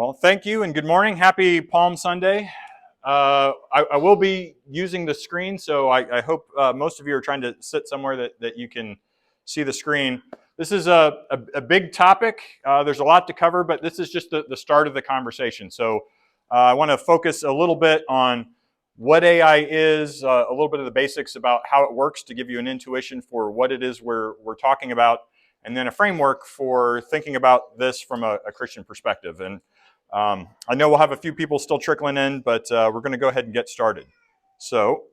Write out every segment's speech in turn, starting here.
Well, thank you and good morning. Happy Palm Sunday. I will be using the screen, so I hope most of you are trying to sit somewhere that you can see the screen. This is a big topic. There's a lot to cover, but this is just the start of the conversation. So I want to focus a little bit on what AI is, a little bit of the basics about how it works to give you an intuition for what it is we're talking about, and then a framework for thinking about this from a Christian perspective. And I know we'll have a few people still trickling in, but we're going to go ahead and get started. So,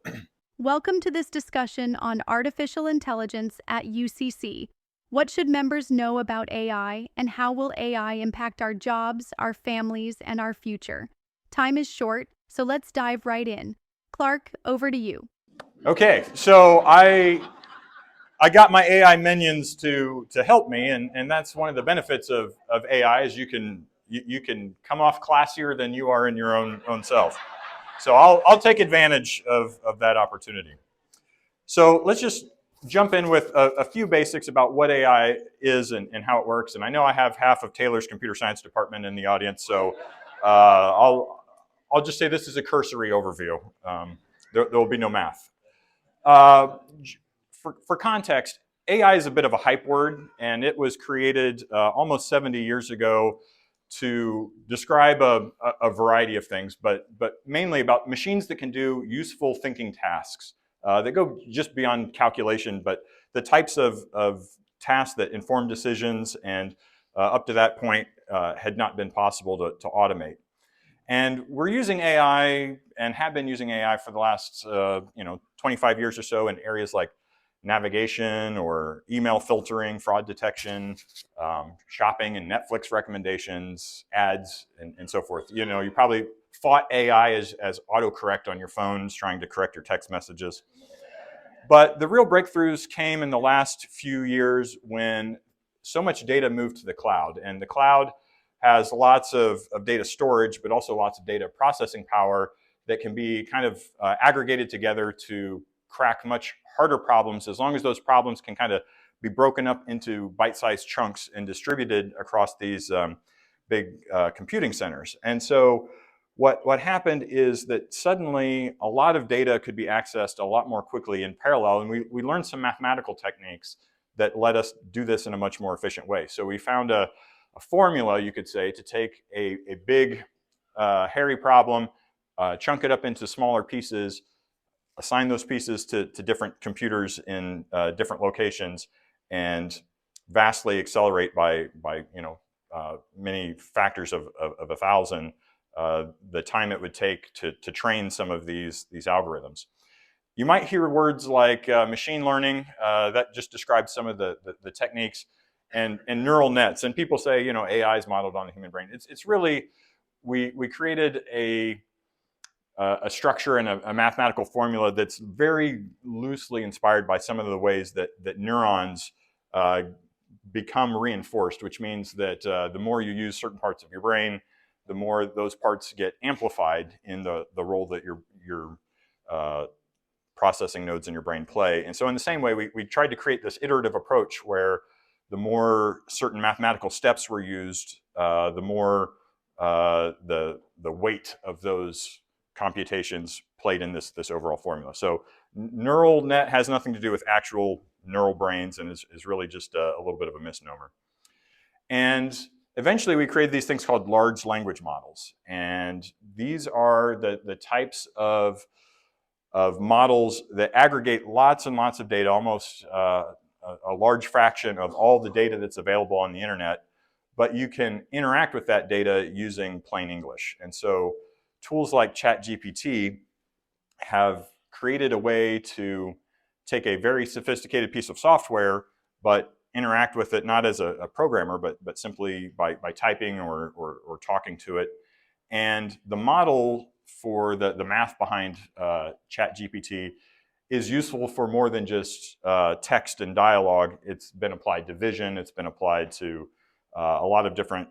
Welcome to this discussion on artificial intelligence at UCC. What should members know about AI, and how will AI impact our jobs, our families, and our future? Time is short, so let's dive right in. Clark, over to you. okay, so I got my AI minions to help me, and that's one of the benefits of AI is you can come off classier than you are in your own self. So I'll take advantage of that opportunity. So let's just jump in with a few basics about what AI is and how it works. And I know I have half of Taylor's computer science department in the audience, so I'll just say this is a cursory overview. There will be no math. Uh, for context, AI is a bit of a hype word, and it was created almost 70 years ago to describe a variety of things, but mainly about machines that can do useful thinking tasks that go just beyond calculation, but the types of tasks that inform decisions and up to that point had not been possible to automate. And we're using AI and have been using AI for the last 25 years or so in areas like navigation or email filtering, fraud detection, shopping and Netflix recommendations, ads, and so forth. You know, you probably fought AI as autocorrect on your phones, trying to correct your text messages. But the real breakthroughs came in the last few years when so much data moved to the cloud. And the cloud has lots of data storage, but also lots of data processing power that can be kind of aggregated together to crack much harder problems, as long as those problems can kind of be broken up into bite-sized chunks and distributed across these big computing centers. And so what happened is that suddenly a lot of data could be accessed a lot more quickly in parallel, and we learned some mathematical techniques that let us do this in a much more efficient way. So we found a formula, you could say, to take a big, hairy problem, chunk it up into smaller pieces, assign those pieces to different computers in different locations, and vastly accelerate by many factors of 1,000 the time it would take to train some of these algorithms. You might hear words like machine learning, that just describes some of the techniques, and neural nets. And people say, you know, AI is modeled on the human brain. It's really, we created a structure and a mathematical formula that's very loosely inspired by some of the ways that neurons become reinforced, which means that the more you use certain parts of your brain, the more those parts get amplified in the role that your processing nodes in your brain play. And so in the same way, we tried to create this iterative approach where the more certain mathematical steps were used, the more the weight of those computations played in this overall formula. So neural net has nothing to do with actual neural brains and is really just a little bit of a misnomer. And eventually we created these things called large language models. And these are the types of models that aggregate lots and lots of data, almost a large fraction of all the data that's available on the internet, but you can interact with that data using plain English. And so tools like ChatGPT have created a way to take a very sophisticated piece of software, but interact with it not as a programmer, but simply by typing or talking to it. And the model for the math behind ChatGPT is useful for more than just text and dialogue. It's been applied to vision. It's been applied to a lot of different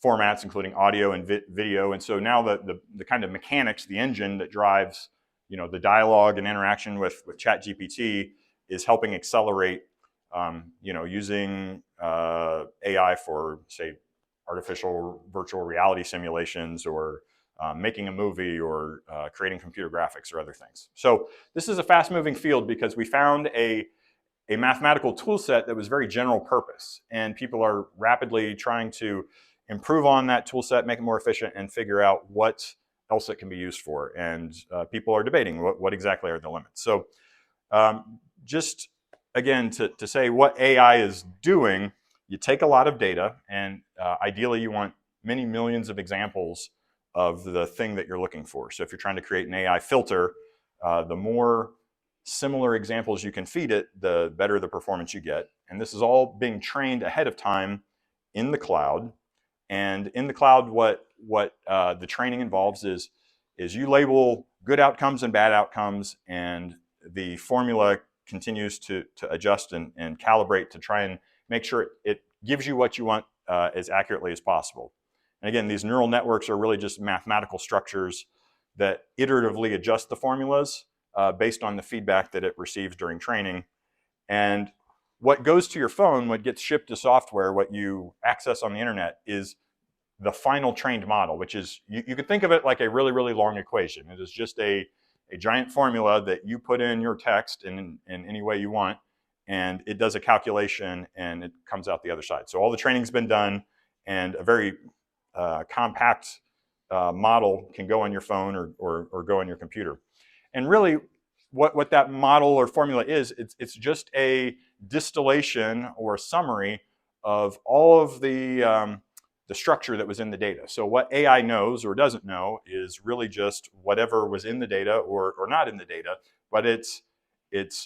formats, including audio and video. And so now the kind of mechanics, the engine that drives, you know, the dialogue and interaction with ChatGPT is helping accelerate, using AI for, say, artificial virtual reality simulations, or making a movie, or creating computer graphics or other things. So this is a fast-moving field because we found a mathematical tool set that was very general purpose, and people are rapidly trying to improve on that tool set, make it more efficient, and figure out what else it can be used for. And people are debating what exactly are the limits. So just again, to say what AI is doing, you take a lot of data, and ideally you want many millions of examples of the thing that you're looking for. So if you're trying to create an AI filter, the more similar examples you can feed it, the better the performance you get. And this is all being trained ahead of time in the cloud. And in the cloud, what the training involves is you label good outcomes and bad outcomes, and the formula continues to adjust and calibrate to try and make sure it gives you what you want as accurately as possible. And again, these neural networks are really just mathematical structures that iteratively adjust the formulas based on the feedback that it receives during training. And what goes to your phone, what gets shipped to software, what you access on the internet, is the final trained model, which is, you can think of it like a really, really long equation. It is just a giant formula that you put in your text in any way you want, and it does a calculation and it comes out the other side. So all the training's been done, and a very compact model can go on your phone or go on your computer. And really, what that model or formula is, it's just a distillation or a summary of all of the structure that was in the data. So what AI knows or doesn't know is really just whatever was in the data or not in the data, but it's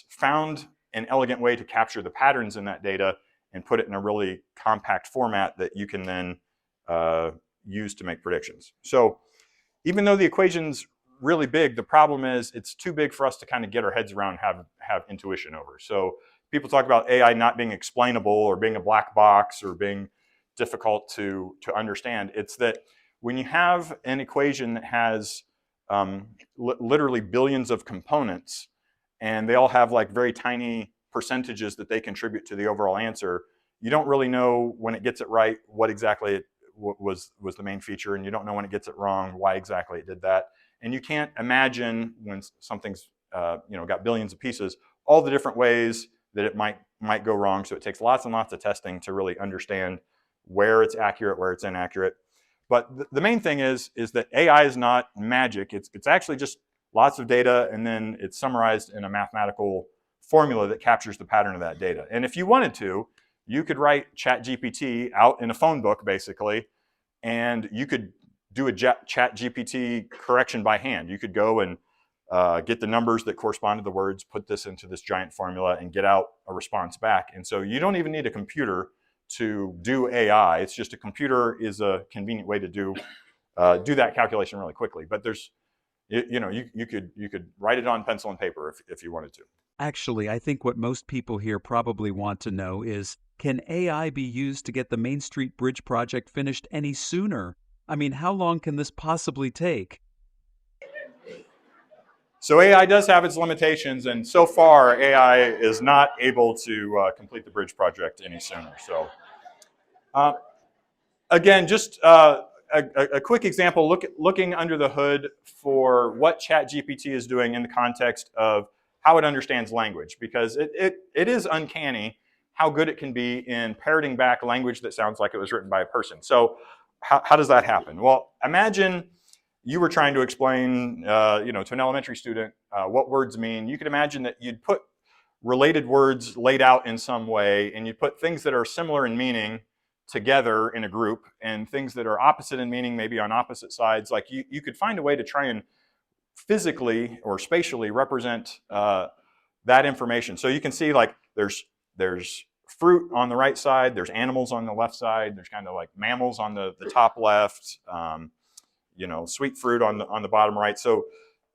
found an elegant way to capture the patterns in that data and put it in a really compact format that you can then use to make predictions. So even though the equation's really big, the problem is it's too big for us to kind of get our heads around and have intuition over. So people talk about AI not being explainable or being a black box or being difficult to understand. It's that when you have an equation that has literally billions of components, and they all have like very tiny percentages that they contribute to the overall answer, you don't really know when it gets it right what exactly it was the main feature, and you don't know when it gets it wrong why exactly it did that. And you can't imagine, when something's got billions of pieces, all the different ways that it might go wrong. So it takes lots and lots of testing to really understand where it's accurate, where it's inaccurate. But the main thing is that AI is not magic. It's actually just lots of data, and then it's summarized in a mathematical formula that captures the pattern of that data. And if you wanted to, you could write ChatGPT out in a phone book, basically, and you could do a ChatGPT correction by hand. You could go and get the numbers that correspond to the words, put this into this giant formula, and get out a response back. And so you don't even need a computer to do AI. It's just a computer is a convenient way to do that calculation really quickly. But there's, you could write it on pencil and paper if you wanted to. Actually, I think what most people here probably want to know is, can AI be used to get the Main Street Bridge project finished any sooner? I mean, how long can this possibly take? So AI does have its limitations, and so far AI is not able to complete the bridge project any sooner. So uh, again, just a quick example, looking under the hood for what ChatGPT is doing in the context of how it understands language, because it is uncanny how good it can be in parroting back language that sounds like it was written by a person. So how does that happen? Well, imagine you were trying to explain to an elementary student what words mean. You could imagine that you'd put related words laid out in some way, and you'd put things that are similar in meaning together in a group, and things that are opposite in meaning maybe on opposite sides. Like you could find a way to try and physically or spatially represent that information. So you can see, like, there's fruit on the right side, there's animals on the left side, there's kind of like mammals on the top left, sweet fruit on the bottom right. So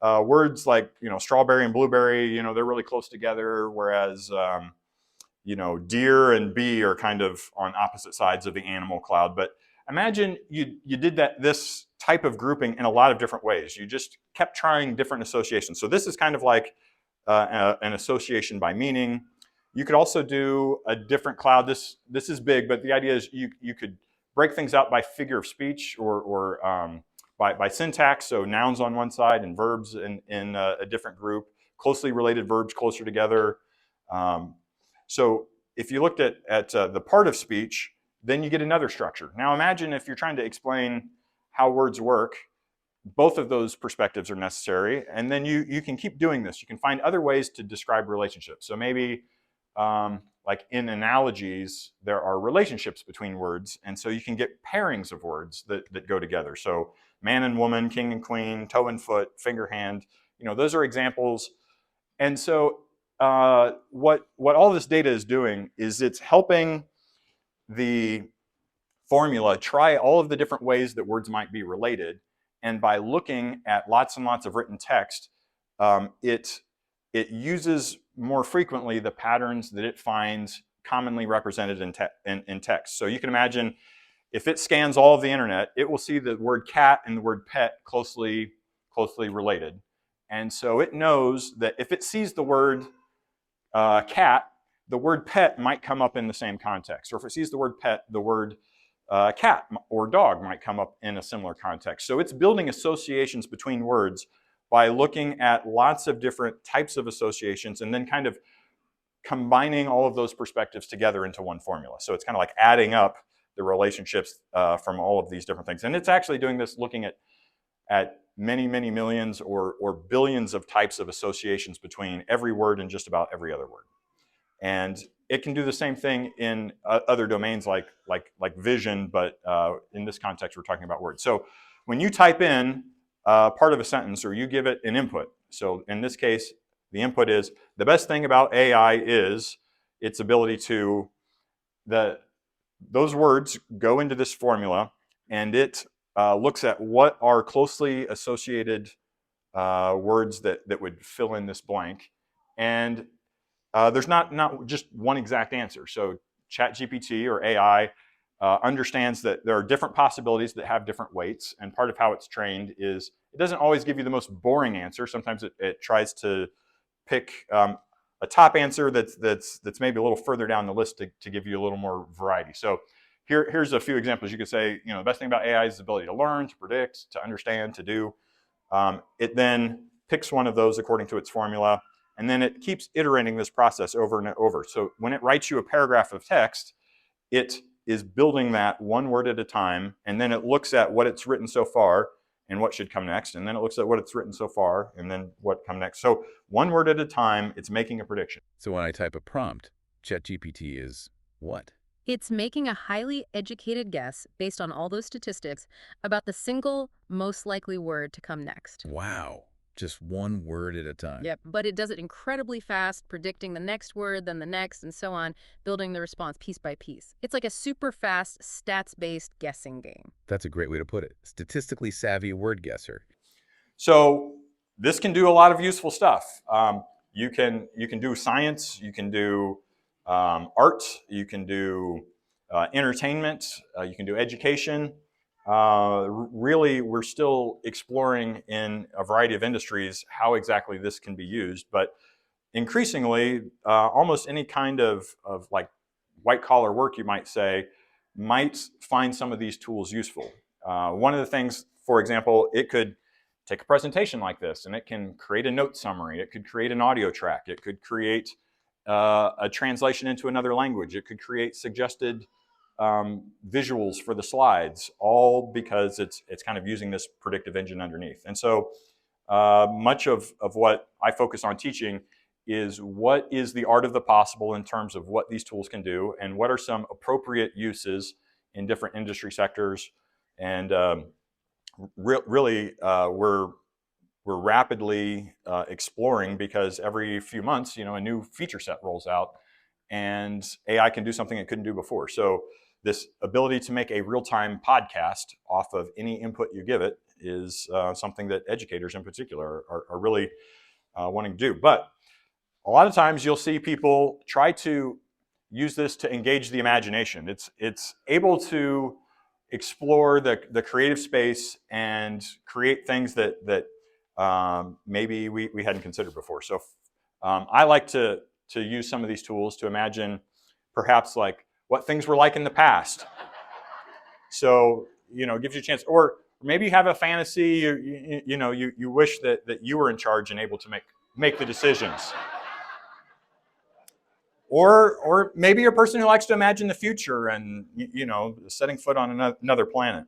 words like strawberry and blueberry, they're really close together, whereas deer and bee are kind of on opposite sides of the animal cloud. But imagine you did this type of grouping in a lot of different ways. You just kept trying different associations. So this is kind of like an association by meaning. You could also do a different cloud. This is big, but the idea is you could break things out by figure of speech or by syntax, so nouns on one side and verbs in a different group, closely related verbs closer together. So if you looked at the part of speech, then you get another structure. Now imagine if you're trying to explain how words work, both of those perspectives are necessary, and then you can keep doing this. You can find other ways to describe relationships. So maybe like in analogies, there are relationships between words, and so you can get pairings of words that go together. So man and woman, king and queen, toe and foot, finger, hand, those are examples. And so what all this data is doing is it's helping the formula try all of the different ways that words might be related. And by looking at lots and lots of written text, it uses more frequently the patterns that it finds commonly represented in text. So you can imagine if it scans all of the internet, it will see the word cat and the word pet closely related. And so it knows that if it sees the word cat, the word pet might come up in the same context. Or if it sees the word pet, the word cat or dog might come up in a similar context. So it's building associations between words by looking at lots of different types of associations and then kind of combining all of those perspectives together into one formula. So it's kind of like adding up the relationships from all of these different things. And it's actually doing this looking at many, many millions or billions of types of associations between every word and just about every other word. And it can do the same thing in other domains like vision, but in this context, we're talking about words. So when you type in part of a sentence or you give it an input, so in this case, the input is, the best thing about AI is its ability to, those words go into this formula and it looks at what are closely associated words that would fill in this blank. And there's not just one exact answer. So ChatGPT or AI understands that there are different possibilities that have different weights, and part of how it's trained is it doesn't always give you the most boring answer. Sometimes it tries to pick a top answer that's maybe a little further down the list to give you a little more variety. So here's a few examples. You could say, the best thing about AI is the ability to learn, to predict, to understand, to do. It then picks one of those according to its formula, and then it keeps iterating this process over and over. So when it writes you a paragraph of text, it is building that one word at a time, and then it looks at what it's written so far and what should come next, and then it looks at what it's written so far and then what come next. So one word at a time, it's making a prediction. So when I type a prompt, ChatGPT is what? It's making a highly educated guess based on all those statistics about the single most likely word to come next. Wow. Just one word at a time. Yep, but it does it incredibly fast, predicting the next word, then the next, and so on, building the response piece by piece. It's like a super fast, stats-based guessing game. That's a great way to put it. Statistically savvy word guesser. So this can do a lot of useful stuff. You can do science, you can do art, you can do entertainment, you can do education. Really, we're still exploring in a variety of industries how exactly this can be used, but increasingly, almost any kind of like white collar work, you might say, might find some of these tools useful. One of the things, for example, it could take a presentation like this and it can create a note summary. It could create an audio track. It could create a translation into another language. It could create suggested visuals for the slides, all because it's kind of using this predictive engine underneath. And so much of what I focus on teaching is what is the art of the possible in terms of what these tools can do and what are some appropriate uses in different industry sectors. And really, we're rapidly exploring, because every few months, a new feature set rolls out and AI can do something it couldn't do before. So this ability to make a real-time podcast off of any input you give it is something that educators in particular are really wanting to do. But a lot of times you'll see people try to use this to engage the imagination. It's able to explore the creative space and create things that maybe we hadn't considered before. So I like to use some of these tools to imagine perhaps like what things were like in the past. So, it gives you a chance. Or maybe you have a fantasy, you wish that you were in charge and able to make the decisions. Or maybe you're a person who likes to imagine the future and, setting foot on another planet.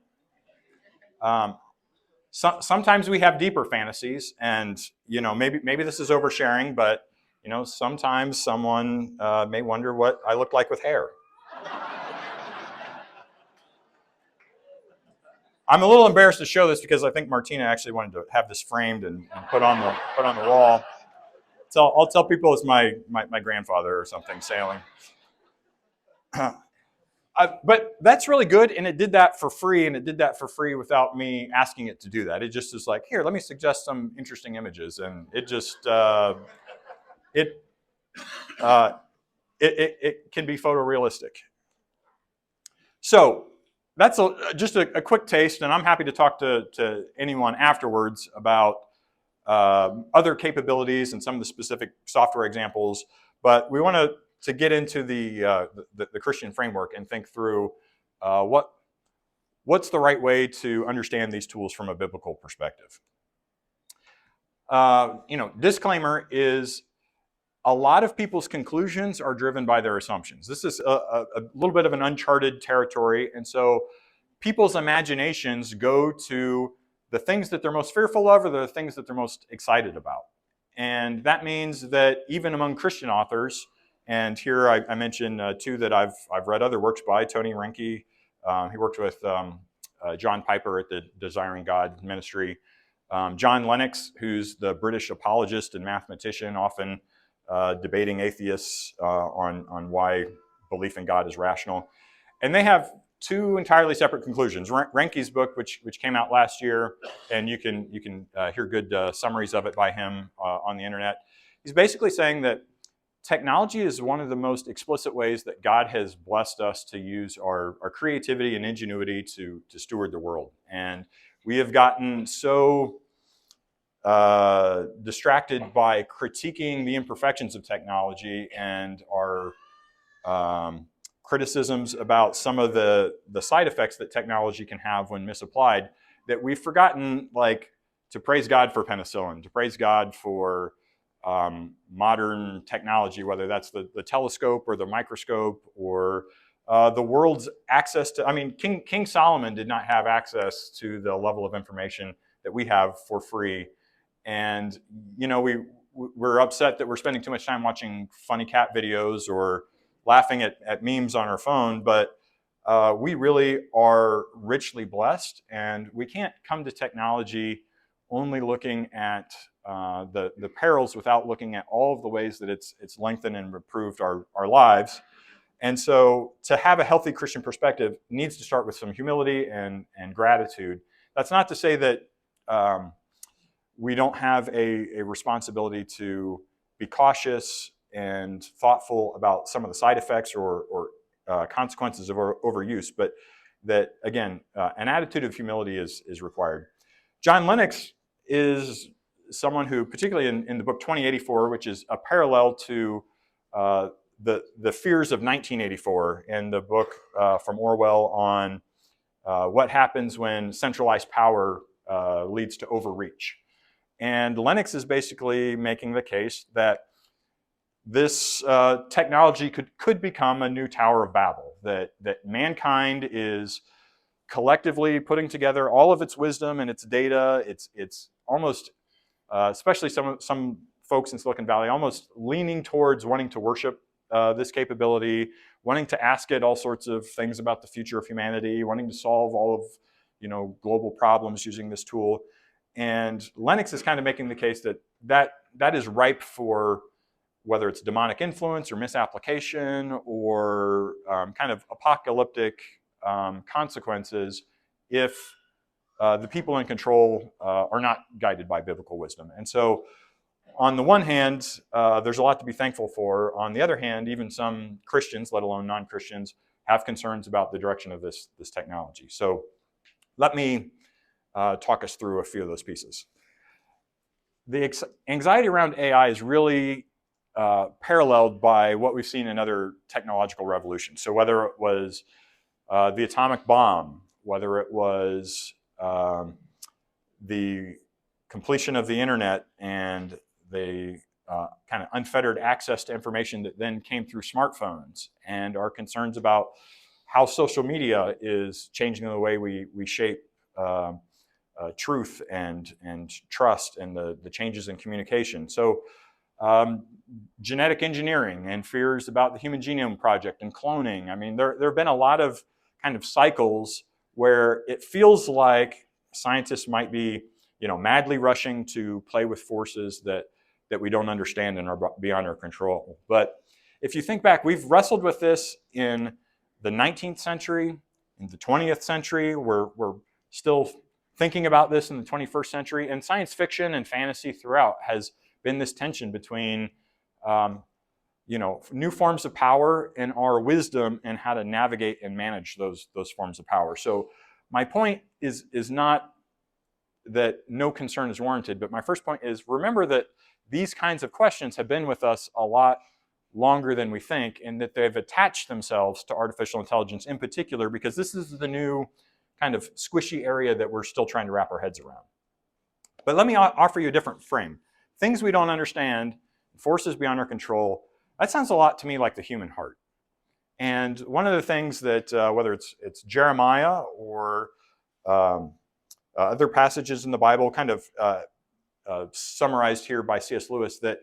Sometimes we have deeper fantasies, and maybe this is oversharing, but sometimes someone may wonder what I look like with hair. I'm a little embarrassed to show this because I think Martina actually wanted to have this framed and put on the wall. So I'll tell people it's my grandfather or something sailing. But that's really good, and it did that for free, and it did that for free without me asking it to do that. It just is like, here, let me suggest some interesting images, and it just it can be photorealistic. So that's just a quick taste, and I'm happy to talk to anyone afterwards about other capabilities and some of the specific software examples. But we want to get into the Christian framework and think through what's the right way to understand these tools from a biblical perspective. Disclaimer is a lot of people's conclusions are driven by their assumptions. This is a little bit of an uncharted territory, and so people's imaginations go to the things that they're most fearful of or the things that they're most excited about. And that means that even among Christian authors, and here I mentioned two that I've read other works by, Tony Reinke. He worked with John Piper at the Desiring God Ministry. John Lennox, who's the British apologist and mathematician, often debating atheists on why belief in God is rational. And they have two entirely separate conclusions. Reinke's book, which came out last year, and you can hear good summaries of it by him on the internet. He's basically saying that technology is one of the most explicit ways that God has blessed us to use our creativity and ingenuity to steward the world. And we have gotten so distracted by critiquing the imperfections of technology and our criticisms about some of the side effects that technology can have when misapplied, that we've forgotten to praise God for penicillin, to praise God for modern technology, whether that's the telescope or the microscope or the world's access to, King Solomon did not have access to the level of information that we have for free. And, we're upset that we're spending too much time watching funny cat videos or laughing at memes on our phone, but we really are richly blessed, and we can't come to technology only looking at the perils without looking at all of the ways that it's lengthened and improved our lives. And so to have a healthy Christian perspective needs to start with some humility and gratitude. That's not to say that we don't have a responsibility to be cautious and thoughtful about some of the side effects or consequences of overuse, but that, again, an attitude of humility is required. John Lennox is someone who, particularly in the book 2084, which is a parallel to the fears of 1984, and the book from Orwell on what happens when centralized power leads to overreach. And Lennox is basically making the case that this technology could become a new Tower of Babel, that mankind is collectively putting together all of its wisdom and its data. It's almost, especially some folks in Silicon Valley, almost leaning towards wanting to worship this capability, wanting to ask it all sorts of things about the future of humanity, wanting to solve all of global problems using this tool. And Lennox is kind of making the case that is ripe for whether it's demonic influence or misapplication or kind of apocalyptic consequences if the people in control are not guided by biblical wisdom. And so on the one hand, there's a lot to be thankful for. On the other hand, even some Christians, let alone non-Christians, have concerns about the direction of this technology. So let me talk us through a few of those pieces. The anxiety around AI is really paralleled by what we've seen in other technological revolutions. So whether it was the atomic bomb whether it was the completion of the internet and the kind of unfettered access to information that then came through smartphones, and our concerns about how social media is changing the way we shape truth and trust, and the changes in communication. So genetic engineering and fears about the Human Genome Project and cloning. I mean, there have been a lot of kind of cycles where it feels like scientists might be, madly rushing to play with forces that we don't understand and are beyond our control. But if you think back, we've wrestled with this in the 19th century, in the 20th century. We're still thinking about this in the 21st century, and science fiction and fantasy throughout has been this tension between new forms of power and our wisdom and how to navigate and manage those forms of power. So my point is not that no concern is warranted, but my first point is, remember that these kinds of questions have been with us a lot longer than we think, and that they've attached themselves to artificial intelligence in particular, because this is the new kind of squishy area that we're still trying to wrap our heads around. But let me offer you a different frame. Things we don't understand, forces beyond our control, that sounds a lot to me like the human heart. And one of the things that, whether it's Jeremiah or other passages in the Bible, kind of summarized here by C.S. Lewis, that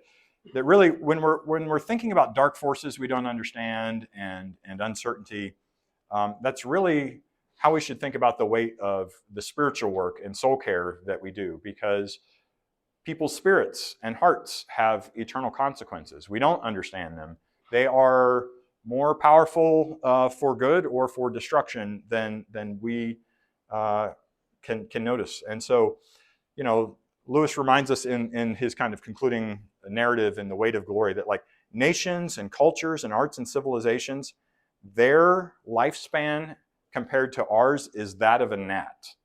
really, when we're thinking about dark forces we don't understand and uncertainty, that's really how we should think about the weight of the spiritual work and soul care that we do, because people's spirits and hearts have eternal consequences. We don't understand them. They are more powerful for good or for destruction than we can notice. And so, Lewis reminds us in his kind of concluding narrative in The Weight of Glory that, like, nations and cultures and arts and civilizations, their lifespan compared to ours is that of a gnat.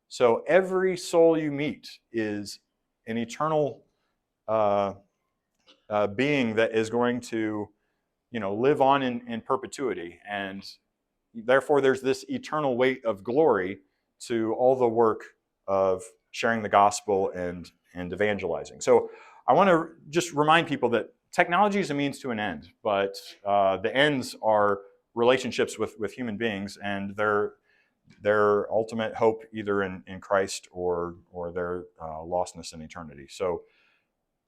So every soul you meet is an eternal being that is going to, live on in perpetuity. And therefore, there's this eternal weight of glory to all the work of sharing the gospel and evangelizing. So I want to just remind people that technology is a means to an end, but the ends are relationships with human beings, and their ultimate hope either in Christ or their lostness in eternity. So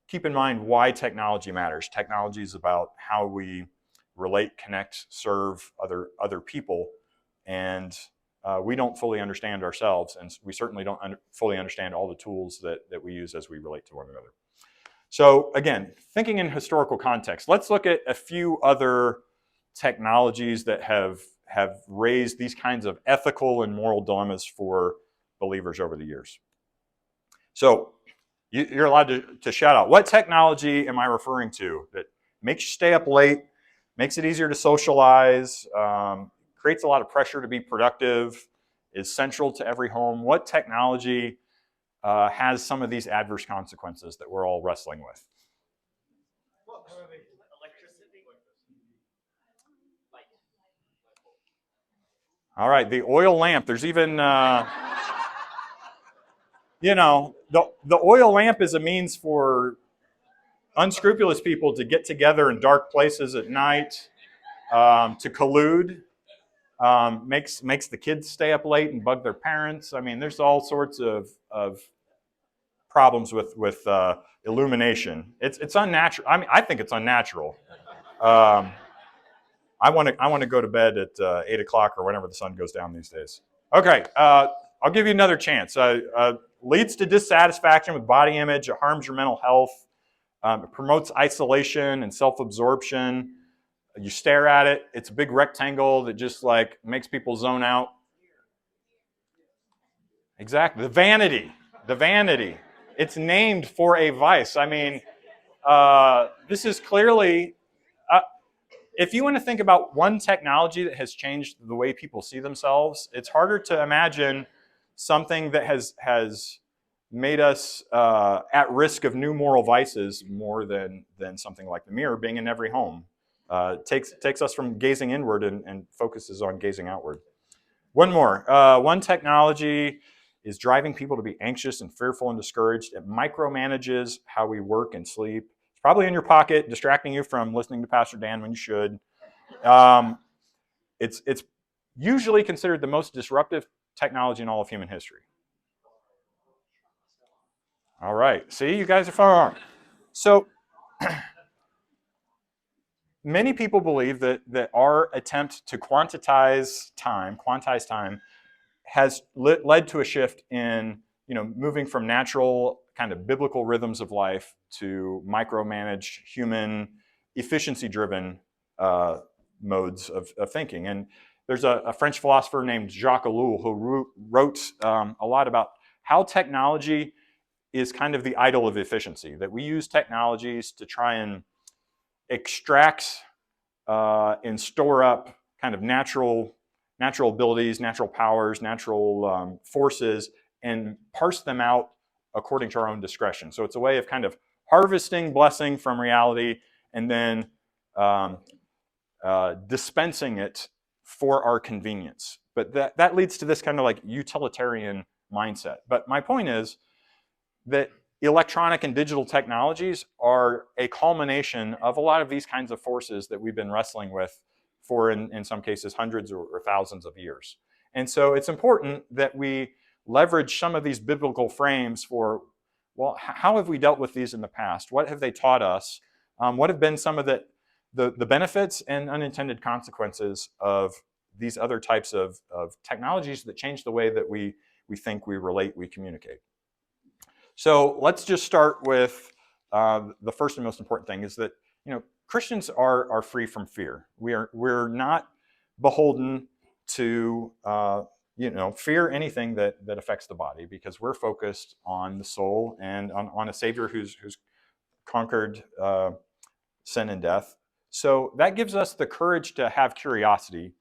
keep in mind why technology matters. Technology is about how we relate, connect, serve other people, and we don't fully understand ourselves, and we certainly don't fully understand all the tools that we use as we relate to one another. So again, thinking in historical context, let's look at a few other technologies that have raised these kinds of ethical and moral dilemmas for believers over the years. So you're allowed to shout out, what technology am I referring to that makes you stay up late, makes it easier to socialize, creates a lot of pressure to be productive, is central to every home? What technology has some of these adverse consequences that we're all wrestling with? All right, the oil lamp. There's even, the oil lamp is a means for unscrupulous people to get together in dark places at night, to collude, makes the kids stay up late and bug their parents. I mean, there's all sorts of problems with illumination. It's unnatural. I mean, I think it's unnatural. I want to go to bed at 8 o'clock or whenever the sun goes down these days. Okay, I'll give you another chance. Leads to dissatisfaction with body image. It harms your mental health. It promotes isolation and self-absorption. You stare at it. It's a big rectangle that just like makes people zone out. Exactly. The vanity. It's named for a vice. I mean, this is clearly, if you want to think about one technology that has changed the way people see themselves, it's harder to imagine something that has made us at risk of new moral vices more than something like the mirror being in every home. Takes us from gazing inward and focuses on gazing outward. One more. One technology is driving people to be anxious and fearful and discouraged. It micromanages how we work and sleep. It's probably in your pocket, distracting you from listening to Pastor Dan when you should. Um, it's usually considered the most disruptive technology in all of human history. All right. See, you guys are far on. So many people believe that our attempt to quantize time, has led to a shift in moving from natural kind of biblical rhythms of life to micromanaged human efficiency-driven modes of thinking. And there's a French philosopher named Jacques Ellul who wrote a lot about how technology is kind of the idol of efficiency, that we use technologies to try and extract and store up kind of natural abilities, natural powers, natural forces, and parse them out according to our own discretion. So it's a way of kind of harvesting blessing from reality and then dispensing it for our convenience. But that leads to this kind of like utilitarian mindset. But my point is that electronic and digital technologies are a culmination of a lot of these kinds of forces that we've been wrestling with for, in some cases, hundreds or thousands of years. And so it's important that we leverage some of these biblical frames for, well, how have we dealt with these in the past? What have they taught us? What have been some of the benefits and unintended consequences of these other types of technologies that change the way that we think, we relate, we communicate? So let's just start with the first and most important thing is that Christians are free from fear. We're not beholden to fear anything that affects the body, because we're focused on the soul and on a Savior who's conquered sin and death. So that gives us the courage to have curiosity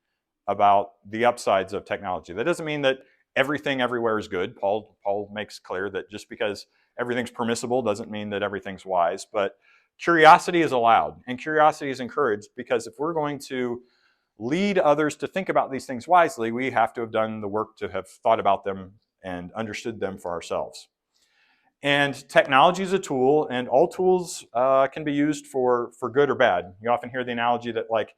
about the upsides of technology. That doesn't mean that everything everywhere is good. Paul makes clear that just because everything's permissible doesn't mean that everything's wise, but curiosity is allowed and curiosity is encouraged, because if we're going to lead others to think about these things wisely, we have to have done the work to have thought about them and understood them for ourselves. And technology is a tool, and all tools can be used for good or bad. You often hear the analogy that, like,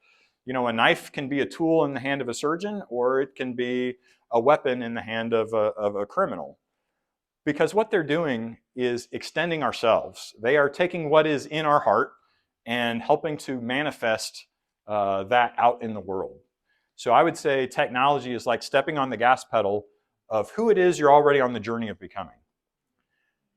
a knife can be a tool in the hand of a surgeon, or it can be a weapon in the hand of a criminal. Because what they're doing is extending ourselves. They are taking what is in our heart and helping to manifest that out in the world. So I would say technology is like stepping on the gas pedal of who it is you're already on the journey of becoming.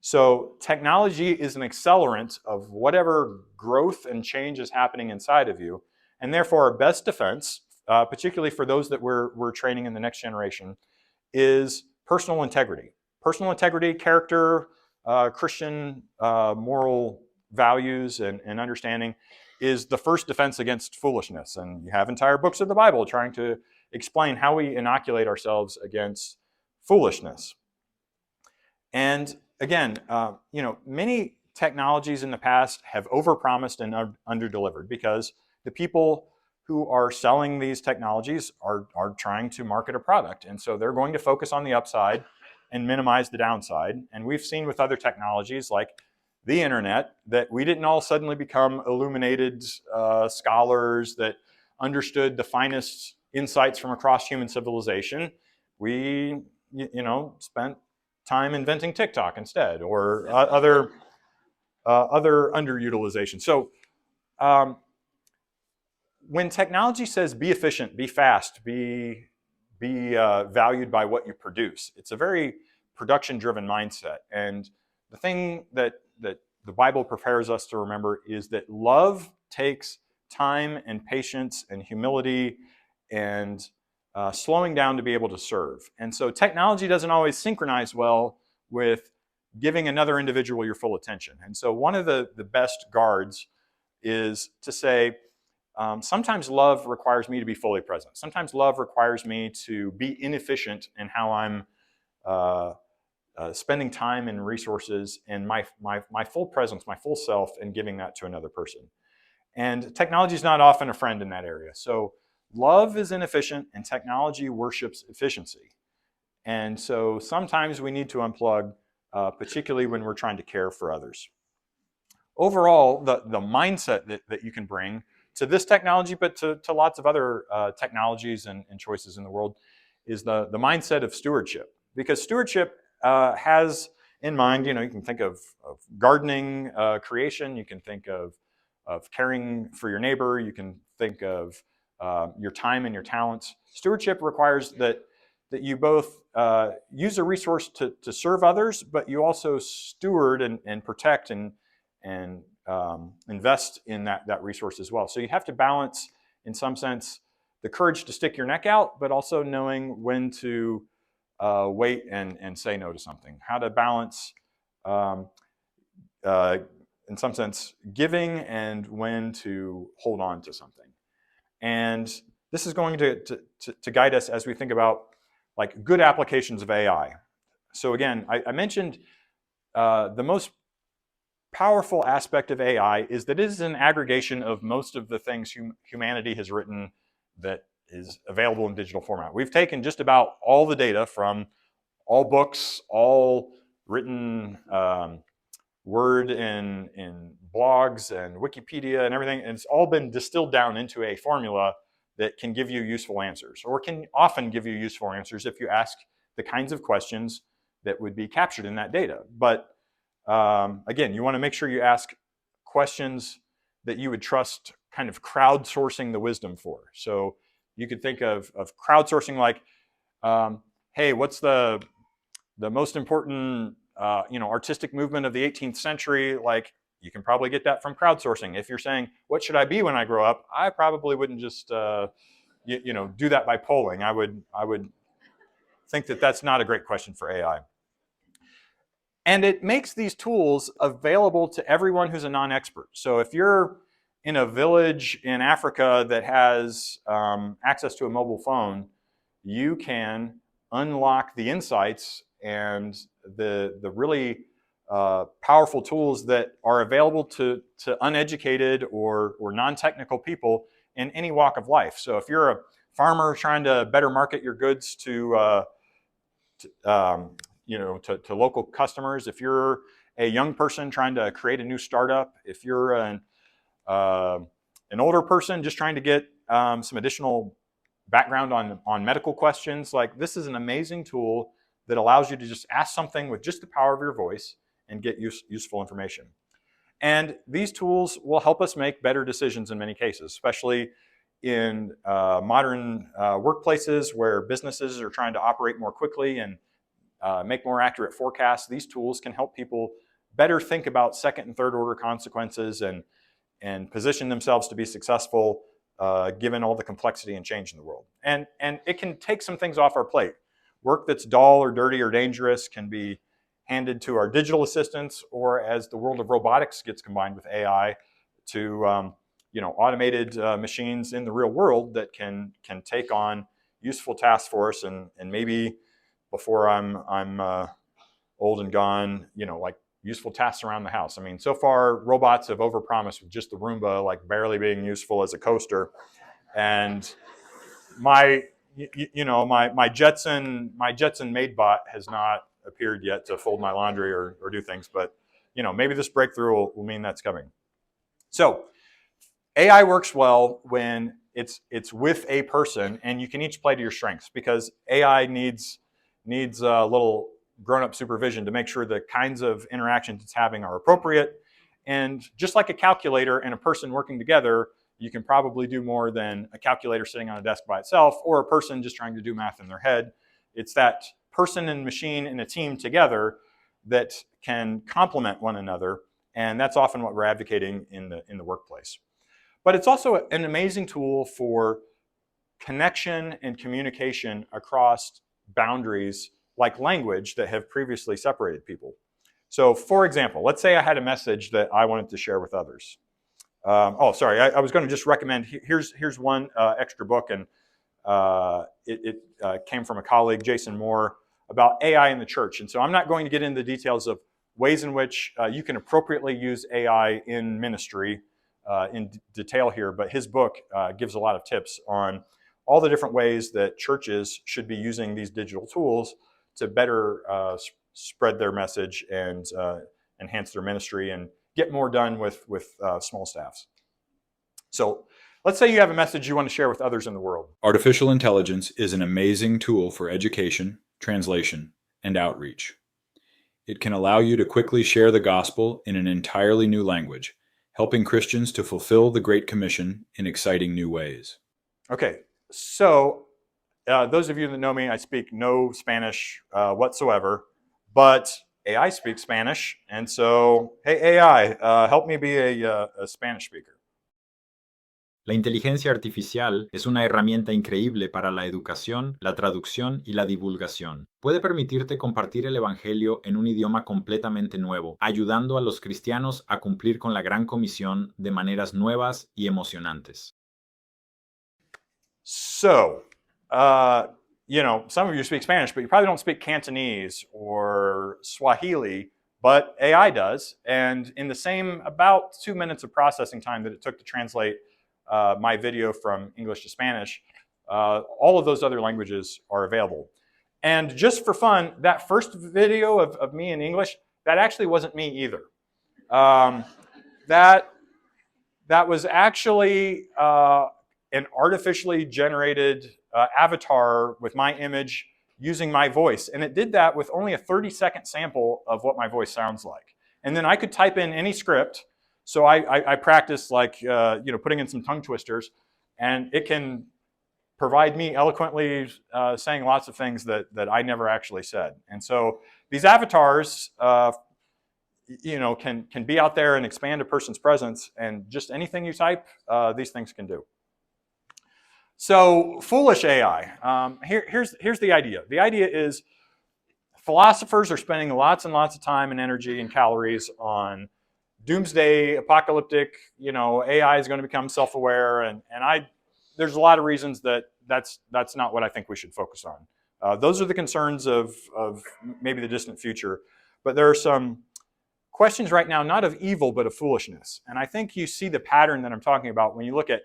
So technology is an accelerant of whatever growth and change is happening inside of you. And therefore, our best defense, particularly for those that we're training in the next generation, is personal integrity. Personal integrity, character, Christian moral values and understanding is the first defense against foolishness. And you have entire books of the Bible trying to explain how we inoculate ourselves against foolishness. And again, many technologies in the past have overpromised and underdelivered, because the people who are selling these technologies are trying to market a product. And so they're going to focus on the upside and minimize the downside. And we've seen with other technologies like the internet that we didn't all suddenly become illuminated scholars that understood the finest insights from across human civilization. We, spent time inventing TikTok instead, or other underutilization. So when technology says be efficient, be fast, be valued by what you produce, it's a very production-driven mindset. And the thing that the Bible prepares us to remember is that love takes time and patience and humility and slowing down to be able to serve. And so technology doesn't always synchronize well with giving another individual your full attention. And so one of the best guards is to say, sometimes love requires me to be fully present. Sometimes love requires me to be inefficient in how I'm spending time and resources and my full presence, my full self, and giving that to another person. And technology is not often a friend in that area. So Love is inefficient and technology worships efficiency. And so sometimes we need to unplug, particularly when we're trying to care for others. Overall, the mindset that you can bring to this technology, but to lots of other technologies and choices in the world, is the mindset of stewardship. Because stewardship has in mind, you can think of gardening creation, you can think of caring for your neighbor, you can think of your time and your talents. Stewardship requires that you both use a resource to serve others, but you also steward and protect and invest in that resource as well. So you have to balance, in some sense, the courage to stick your neck out, but also knowing when to wait and say no to something. How to balance, in some sense, giving and when to hold on to something. And this is going to guide us as we think about like good applications of AI. So again, I mentioned the most powerful aspect of AI is that it is an aggregation of most of the things humanity has written that is available in digital format. We've taken just about all the data from all books, all written Word in blogs and Wikipedia and everything, and it's all been distilled down into a formula that can give you useful answers, or can often give you useful answers if you ask the kinds of questions that would be captured in that data. But again, you want to make sure you ask questions that you would trust kind of crowdsourcing the wisdom for. So you could think of crowdsourcing like, hey, what's the most important artistic movement of the 18th century? Like, you can probably get that from crowdsourcing. If you're saying, what should I be when I grow up? I probably wouldn't just do that by polling. I would think that that's not a great question for AI. And it makes these tools available to everyone who's a non-expert. So if you're in a village in Africa that has access to a mobile phone, you can unlock the insights and the really powerful tools that are available to uneducated or non-technical people in any walk of life. So if you're a farmer trying to better market your goods to local customers, if you're a young person trying to create a new startup, if you're an older person just trying to get some additional background on medical questions, like, this is an amazing tool that allows you to just ask something with just the power of your voice and get useful information. And these tools will help us make better decisions in many cases, especially in modern workplaces where businesses are trying to operate more quickly and make more accurate forecasts. These tools can help people better think about second and third order consequences and position themselves to be successful given all the complexity and change in the world. And it can take some things off our plate. Work that's dull or dirty or dangerous can be handed to our digital assistants, or as the world of robotics gets combined with AI, to automated machines in the real world that can take on useful tasks for us, and maybe before I'm old and gone, like useful tasks around the house. I mean, so far robots have overpromised with just the Roomba like barely being useful as a coaster, and my Jetson maidbot has not appeared yet to fold my laundry or do things, but maybe this breakthrough will mean that's coming. So AI works well when it's with a person, and you can each play to your strengths, because AI needs a little grown-up supervision to make sure the kinds of interactions it's having are appropriate. And just like a calculator and a person working together, you can probably do more than a calculator sitting on a desk by itself, or a person just trying to do math in their head. It's that person and machine in a team together that can complement one another, and that's often what we're advocating in the workplace. But it's also an amazing tool for connection and communication across boundaries like language that have previously separated people. So for example, let's say I had a message that I wanted to share with others. I was going to just recommend, here's one extra book, and it came from a colleague, Jason Moore, about AI in the church. And so I'm not going to get into the details of ways in which you can appropriately use AI in ministry, in detail here, but his book gives a lot of tips on all the different ways that churches should be using these digital tools to better spread their message and enhance their ministry and get more done with small staffs. So let's say you have a message you want to share with others in the world. Artificial intelligence is an amazing tool for education, translation, and outreach. It can allow you to quickly share the gospel in an entirely new language, helping Christians to fulfill the Great Commission in exciting new ways. Okay, so those of you that know me, I speak no Spanish whatsoever, but AI speaks Spanish, and so, hey AI, help me be a Spanish speaker. La inteligencia artificial es una herramienta increíble para la educación, la traducción y la divulgación. Puede permitirte compartir el Evangelio en un idioma completamente nuevo, ayudando a los cristianos a cumplir con la gran comisión de maneras nuevas y emocionantes. So, some of you speak Spanish, but you probably don't speak Cantonese or Swahili, but AI does. And in the same about 2 minutes of processing time that it took to translate my video from English to Spanish, all of those other languages are available. And just for fun, that first video of me in English, that actually wasn't me either. That was actually an artificially generated avatar with my image using my voice. And it did that with only a 30-second sample of what my voice sounds like. And then I could type in any script. So I practiced putting in some tongue twisters, and it can provide me eloquently saying lots of things that I never actually said. And so these avatars, can be out there and expand a person's presence, and just anything you type, these things can do. So foolish AI. Here's the idea. The idea is philosophers are spending lots and lots of time and energy and calories on doomsday, apocalyptic, AI is going to become self-aware, and there's a lot of reasons that's not what I think we should focus on. Those are the concerns of maybe the distant future, but there are some questions right now, not of evil, but of foolishness. And I think you see the pattern that I'm talking about when you look at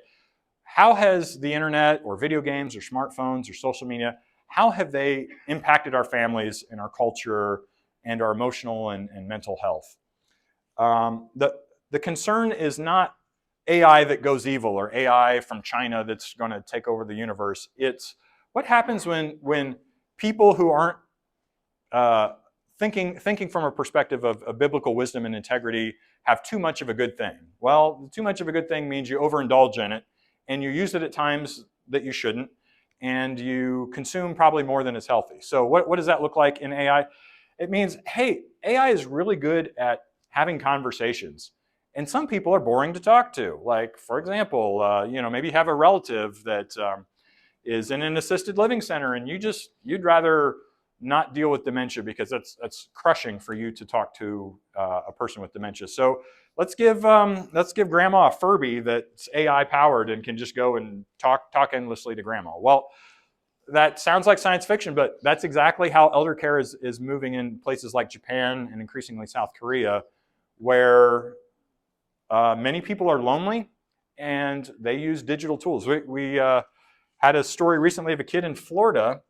how has the internet or video games or smartphones or social media, how have they impacted our families and our culture and our emotional and mental health? The concern is not AI that goes evil or AI from China that's going to take over the universe. It's what happens when people who aren't thinking from a perspective of biblical wisdom and integrity have too much of a good thing. Well, too much of a good thing means you overindulge in it, and you use it at times that you shouldn't, and you consume probably more than is healthy. So what does that look like in AI? It means, hey, AI is really good at having conversations. And some people are boring to talk to. Like, for example, maybe you have a relative that is in an assisted living center, and you'd rather not deal with dementia because that's crushing for you to talk to a person with dementia. So let's give Grandma a Furby that's AI powered and can just go and talk endlessly to Grandma. Well, that sounds like science fiction, but that's exactly how elder care is moving in places like Japan and increasingly South Korea, where many people are lonely and they use digital tools. We had a story recently of a kid in Florida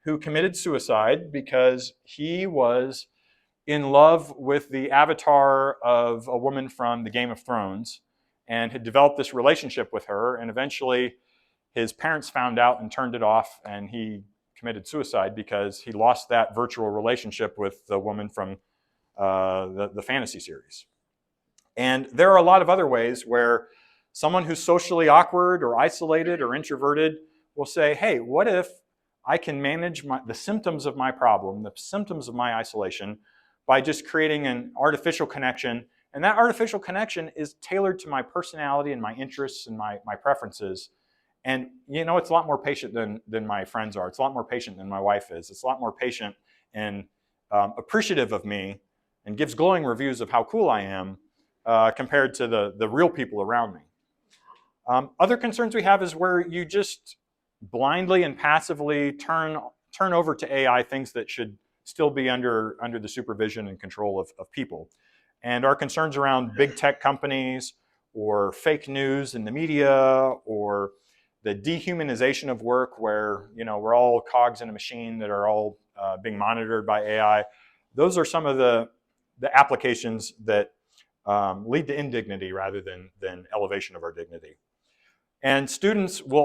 who committed suicide because he was in love with the avatar of a woman from the Game of Thrones and had developed this relationship with her, and eventually his parents found out and turned it off, and he committed suicide because he lost that virtual relationship with the woman from the fantasy series. And there are a lot of other ways where someone who's socially awkward or isolated or introverted will say, hey, what if I can manage the symptoms of my problem, the symptoms of my isolation, by just creating an artificial connection. And that artificial connection is tailored to my personality and my interests and my preferences. And it's a lot more patient than my friends are. It's a lot more patient than my wife is. It's a lot more patient and appreciative of me and gives glowing reviews of how cool I am compared to the real people around me. Other concerns we have is where you just blindly and passively turn over to AI things that should still be under the supervision and control of people. And our concerns around big tech companies or fake news in the media, or the dehumanization of work where, we're all cogs in a machine that are all being monitored by AI. Those are some of the applications that lead to indignity rather than elevation of our dignity. And students will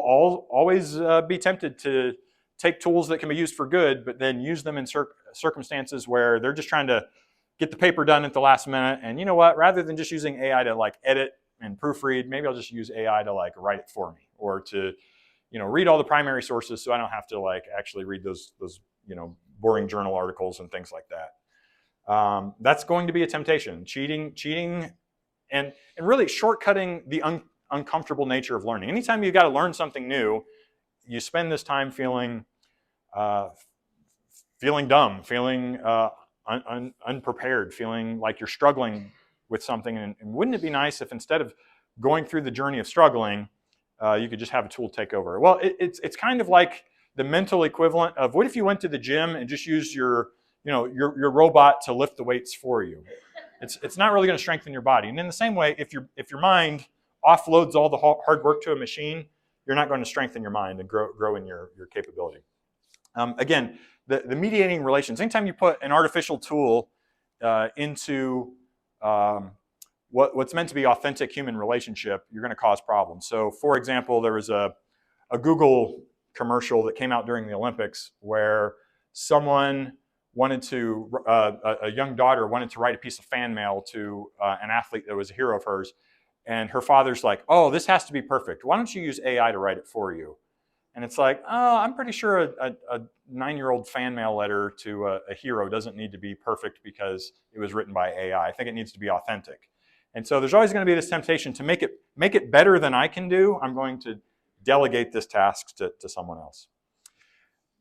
always be tempted to take tools that can be used for good, but then use them in circumstances where they're just trying to get the paper done at the last minute. And you know what? Rather than just using AI to like edit and proofread, maybe I'll just use AI to like write it for me, or to read all the primary sources so I don't have to like actually read those boring journal articles and things like that. That's going to be a temptation. Cheating, and really shortcutting the uncomfortable nature of learning. Anytime you got to learn something new, you spend this time feeling dumb, feeling unprepared, feeling like you're struggling with something. And wouldn't it be nice if instead of going through the journey of struggling, you could just have a tool take over? Well, it's kind of like the mental equivalent of, what if you went to the gym and just used your robot to lift the weights for you? It's not really going to strengthen your body. And in the same way, if your mind offloads all the hard work to a machine, you're not going to strengthen your mind and grow in your capability. Again, the mediating relations. Anytime you put an artificial tool into what's meant to be authentic human relationship, you're going to cause problems. So, for example, there was a Google commercial that came out during the Olympics where someone wanted to, a young daughter wanted to write a piece of fan mail to an athlete that was a hero of hers. And her father's like, oh, this has to be perfect. Why don't you use AI to write it for you? And it's like, oh, I'm pretty sure a 9-year-old fan mail letter to a hero doesn't need to be perfect because it was written by AI. I think it needs to be authentic. And so there's always going to be this temptation to make it better than I can do. I'm going to delegate this task to someone else.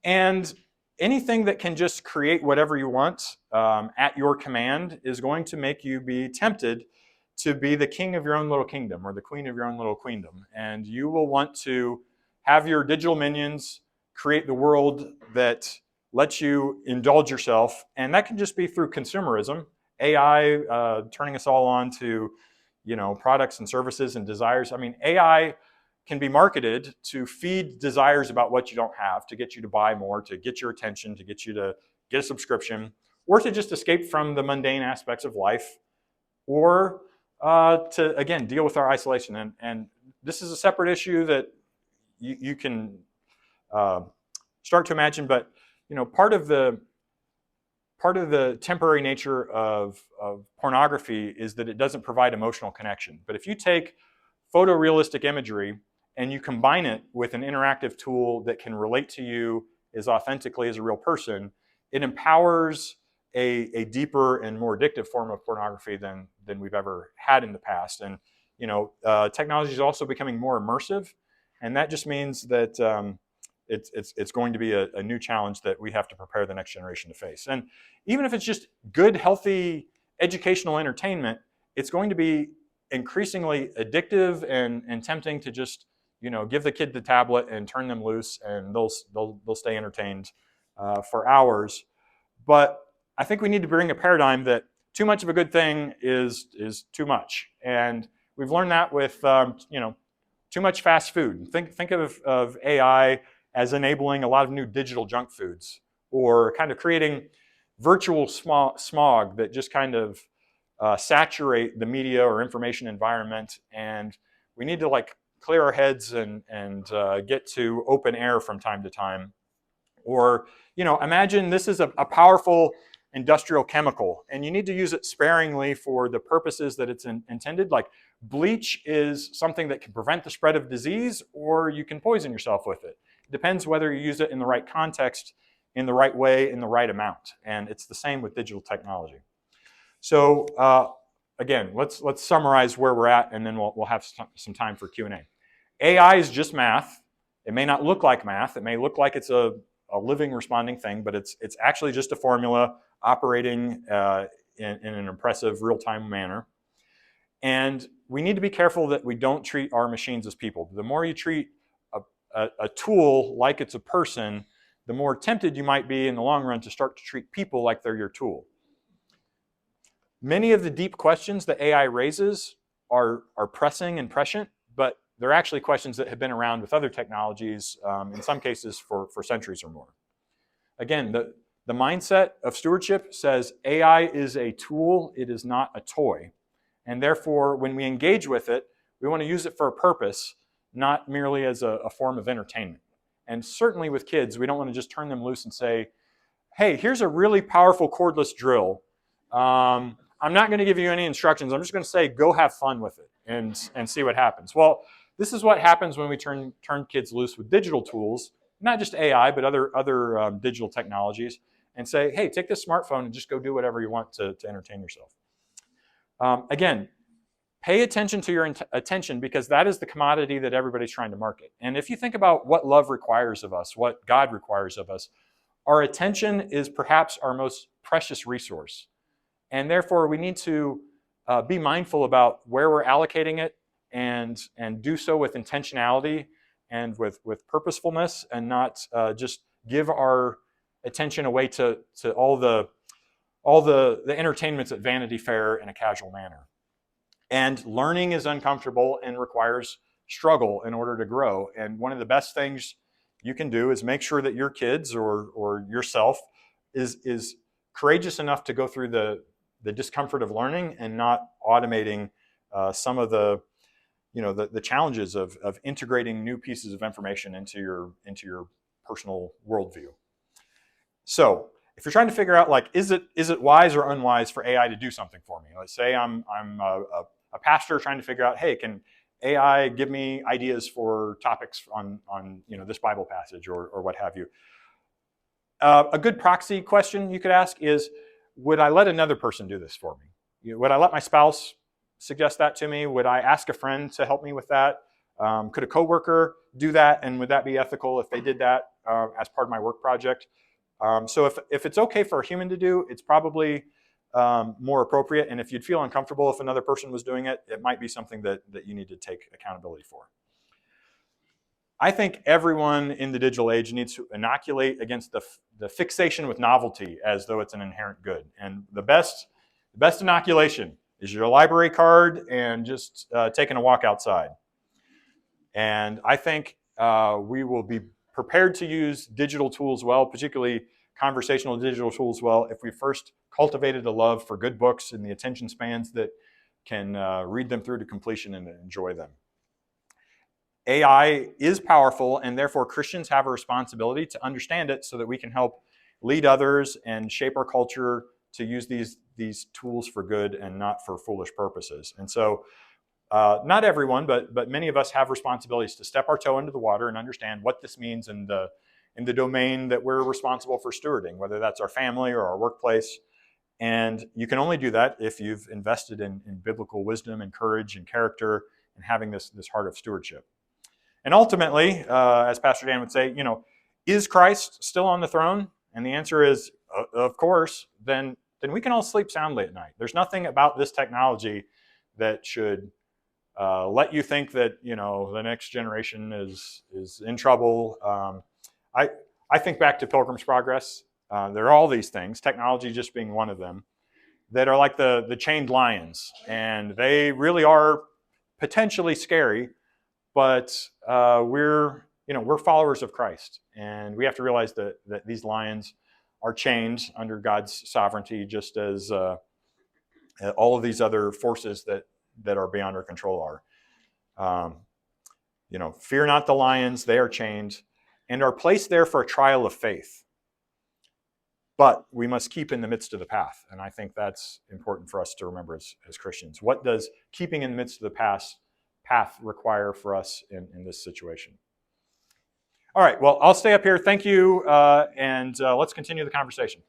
And anything that can just create whatever you want at your command is going to make you be tempted to be the king of your own little kingdom, or the queen of your own little queendom. And you will want to have your digital minions create the world that lets you indulge yourself. And that can just be through consumerism, AI turning us all on to products and services and desires. I mean, AI can be marketed to feed desires about what you don't have, to get you to buy more, to get your attention, to get you to get a subscription, or to just escape from the mundane aspects of life, or to, again, deal with our isolation. And this is a separate issue that you can start to imagine, but part of the temporary nature of pornography is that it doesn't provide emotional connection. But if you take photorealistic imagery and you combine it with an interactive tool that can relate to you as authentically as a real person, it empowers a deeper and more addictive form of pornography than we've ever had in the past. And technology is also becoming more immersive, and that just means that it's going to be a new challenge that we have to prepare the next generation to face. And even if it's just good, healthy educational entertainment, it's going to be increasingly addictive and tempting to just give the kid the tablet and turn them loose, and they'll stay entertained for hours. But I think we need to bring a paradigm that too much of a good thing is too much, and we've learned that with too much fast food. Think of AI as enabling a lot of new digital junk foods, or kind of creating virtual smog that just kind of saturate the media or information environment. And we need to like clear our heads and get to open air from time to time. Or imagine this is a powerful industrial chemical, and you need to use it sparingly for the purposes that it's intended. Like bleach is something that can prevent the spread of disease, or you can poison yourself with it. It depends whether you use it in the right context, in the right way, in the right amount. And it's the same with digital technology. So again, let's summarize where we're at, and then we'll have some time for Q&A. AI is just math. It may not look like math. It may look like it's a living, responding thing, but it's actually just a formula operating in an impressive real-time manner. And we need to be careful that we don't treat our machines as people. The more you treat a tool like it's a person, the more tempted you might be in the long run to start to treat people like they're your tool. Many of the deep questions that AI raises are pressing and prescient, but they're actually questions that have been around with other technologies, in some cases for centuries or more. Again, the mindset of stewardship says AI is a tool, it is not a toy. And therefore, when we engage with it, we want to use it for a purpose, not merely as a form of entertainment. And certainly with kids, we don't want to just turn them loose and say, hey, here's a really powerful cordless drill. I'm not going to give you any instructions. I'm just going to say, go have fun with it and see what happens. Well, this is what happens when we turn kids loose with digital tools, not just AI, but other digital technologies, and say, hey, take this smartphone and just go do whatever you want to entertain yourself. Again, pay attention to your attention, because that is the commodity that everybody's trying to market. And if you think about what love requires of us, what God requires of us, our attention is perhaps our most precious resource. And therefore, we need to be mindful about where we're allocating it and do so with intentionality and with purposefulness, and not just give our attention away to all the entertainments at Vanity Fair in a casual manner. And learning is uncomfortable and requires struggle in order to grow. And one of the best things you can do is make sure that your kids or yourself is courageous enough to go through the discomfort of learning and not automating some of the challenges of integrating new pieces of information into your personal worldview. So if you're trying to figure out, like, is it wise or unwise for AI to do something for me? Let's say I'm a pastor trying to figure out, hey, can AI give me ideas for topics on this Bible passage or what have you? A good proxy question you could ask is, would I let another person do this for me? Would I let my spouse suggest that to me? Would I ask a friend to help me with that? Could a coworker do that, and would that be ethical if they did that as part of my work project? So if it's okay for a human to do, it's probably more appropriate. And if you'd feel uncomfortable if another person was doing it, it might be something that you need to take accountability for. I think everyone in the digital age needs to inoculate against the fixation with novelty as though it's an inherent good. And the best inoculation is your library card and just taking a walk outside. And I think we will be prepared to use digital tools well, particularly conversational digital tools well, if we first cultivated a love for good books and the attention spans that can read them through to completion and enjoy them. AI is powerful, and therefore Christians have a responsibility to understand it so that we can help lead others and shape our culture to use these tools for good and not for foolish purposes. And so not everyone, but many of us have responsibilities to step our toe into the water and understand what this means in the domain that we're responsible for stewarding, whether that's our family or our workplace. And you can only do that if you've invested in biblical wisdom and courage and character and having this heart of stewardship. And ultimately, as Pastor Dan would say, is Christ still on the throne? And the answer is, of course. Then we can all sleep soundly at night. There's nothing about this technology that should let you think that the next generation is in trouble. I think back to Pilgrim's Progress. There are all these things, technology just being one of them, that are like the chained lions, and they really are potentially scary. But we're followers of Christ, and we have to realize that these lions are chained under God's sovereignty, just as all of these other forces that are beyond our control are. Fear not the lions; they are chained, and are placed there for a trial of faith. But we must keep in the midst of the path, and I think that's important for us to remember as Christians. What does keeping in the midst of the path require for us in this situation? All right, well, I'll stay up here. Thank you, and let's continue the conversation.